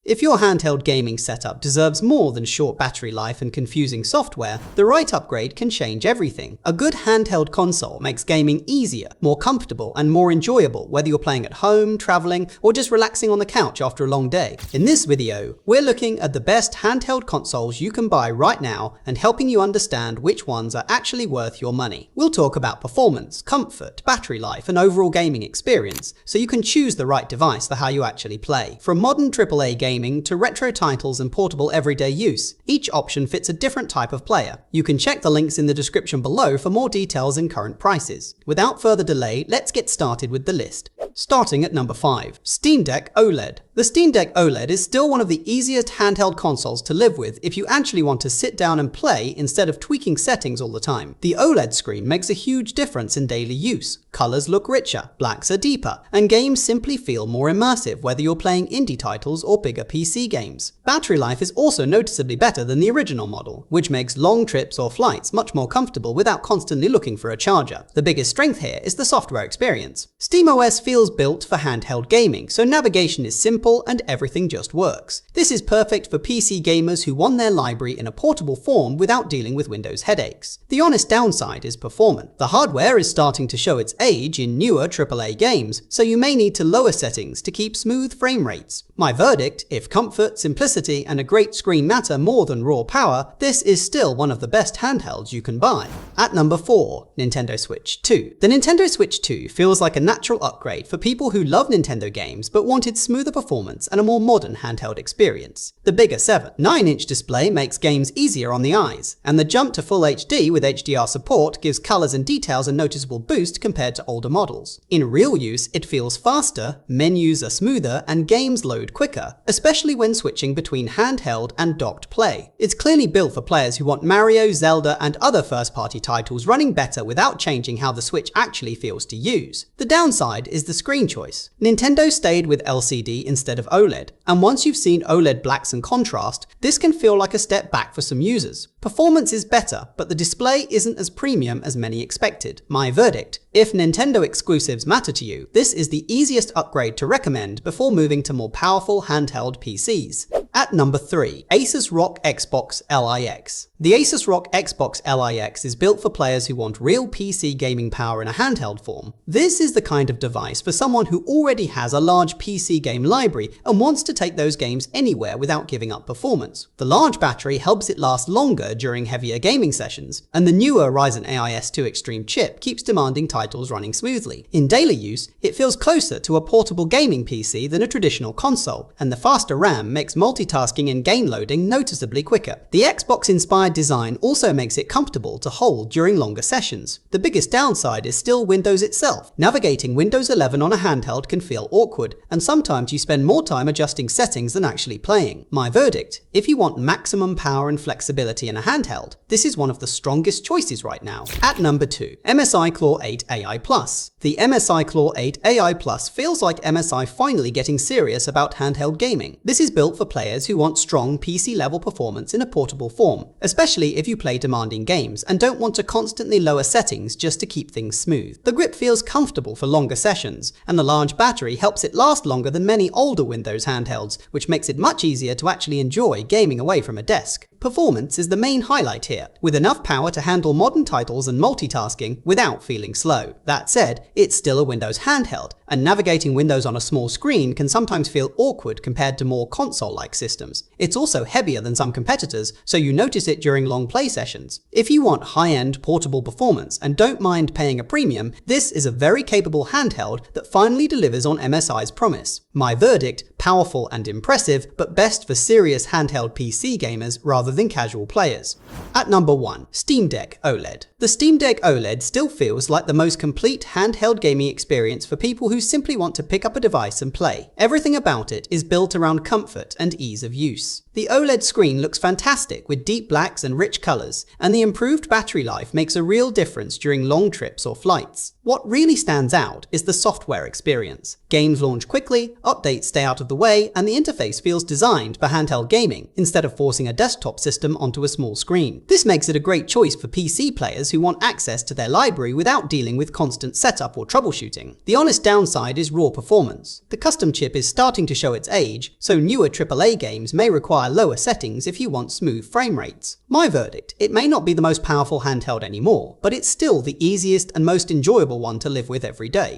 If your handheld gaming setup deserves more than short battery life and confusing software, the right upgrade can change everything. A good handheld console makes gaming easier, more comfortable, and more enjoyable, whether you're playing at home, traveling, or just relaxing on the couch after a long day. In this video, we're looking at the best handheld consoles you can buy right now and helping you understand which ones are actually worth your money. We'll talk about performance, comfort, battery life, and overall gaming experience, so you can choose the right device for how you actually play. From modern AAA gaming to retro titles and portable everyday use, each option fits a different type of player. You can check the links in the description below for more details and current prices. Without further delay, let's get started with the list. Starting at number 5, Steam Deck OLED. The Steam Deck OLED is still one of the easiest handheld consoles to live with if you actually want to sit down and play instead of tweaking settings all the time. The OLED screen makes a huge difference in daily use. Colors look richer, blacks are deeper, and games simply feel more immersive whether you're playing indie titles or bigger PC games. Battery life is also noticeably better than the original model, which makes long trips or flights much more comfortable without constantly looking for a charger. The biggest strength here is the software experience. SteamOS feels built for handheld gaming, so navigation is simple and everything just works. This is perfect for PC gamers who want their library in a portable form without dealing with Windows headaches. The honest downside is performance. The hardware is starting to show its age in newer AAA games, so you may need to lower settings to keep smooth frame rates. My verdict, if comfort, simplicity, and a great screen matter more than raw power, this is still one of the best handhelds you can buy. At number 4, Nintendo Switch 2. The Nintendo Switch 2 feels like a natural upgrade for people who love Nintendo games but wanted smoother performance and a more modern handheld experience. The bigger 9-inch display makes games easier on the eyes, and the jump to Full HD with HDR support gives colors and details a noticeable boost compared to older models. In real use, it feels faster, menus are smoother, and games load quicker, especially when switching between handheld and docked play. It's clearly built for players who want Mario, Zelda, and other first-party titles running better without changing how the Switch actually feels to use. The downside is the screen choice. Nintendo stayed with LCD instead of OLED, and once you've seen OLED blacks and contrast, this can feel like a step back for some users. Performance is better, but the display isn't as premium as many expected. My verdict, if Nintendo exclusives matter to you, this is the easiest upgrade to recommend before moving to more powerful handheld PCs. At number 3, Asus ROG Xbox LIX. The Asus ROG Xbox LIX is built for players who want real PC gaming power in a handheld form. This is the kind of device for someone who already has a large PC game library and wants to take those games anywhere without giving up performance. The large battery helps it last longer during heavier gaming sessions, and the newer Ryzen AI S2 Extreme chip keeps demanding titles running smoothly. In daily use, it feels closer to a portable gaming PC than a traditional console, and the faster RAM makes multitasking and game loading noticeably quicker. The Xbox-inspired design also makes it comfortable to hold during longer sessions. The biggest downside is still Windows itself. Navigating Windows 11 on a handheld can feel awkward, and sometimes you spend more time adjusting settings than actually playing. My verdict, if you want maximum power and flexibility in a handheld, this is one of the strongest choices right now. At number 2, MSI Claw 8 AI Plus. The MSI Claw 8 AI Plus feels like MSI finally getting serious about handheld gaming. This is built for players who want strong PC-level performance in a portable form, especially if you play demanding games and don't want to constantly lower settings just to keep things smooth. The grip feels comfortable for longer sessions, and the large battery helps it last longer than many older Windows handhelds, which makes it much easier to actually enjoy gaming away from a desk. Performance is the main highlight here, with enough power to handle modern titles and multitasking without feeling slow. That said, it's still a Windows handheld, and navigating Windows on a small screen can sometimes feel awkward compared to more console-like systems. It's also heavier than some competitors, so you notice it during long play sessions. If you want high-end portable performance and don't mind paying a premium, this is a very capable handheld that finally delivers on MSI's promise. My verdict, powerful and impressive, but best for serious handheld PC gamers rather than casual players. At number 1, Steam Deck OLED. The Steam Deck OLED still feels like the most complete handheld gaming experience for people who simply want to pick up a device and play. Everything about it is built around comfort and ease of use. The OLED screen looks fantastic with deep blacks and rich colors, and the improved battery life makes a real difference during long trips or flights. What really stands out is the software experience. Games launch quickly, updates stay out of the way, and the interface feels designed for handheld gaming, instead of forcing a desktop system onto a small screen. This makes it a great choice for PC players who want access to their library without dealing with constant setup or troubleshooting. The honest downside is raw performance. The custom chip is starting to show its age, so newer AAA games may require lower settings if you want smooth frame rates. My verdict: it may not be the most powerful handheld anymore, but it's still the easiest and most enjoyable one to live with every day.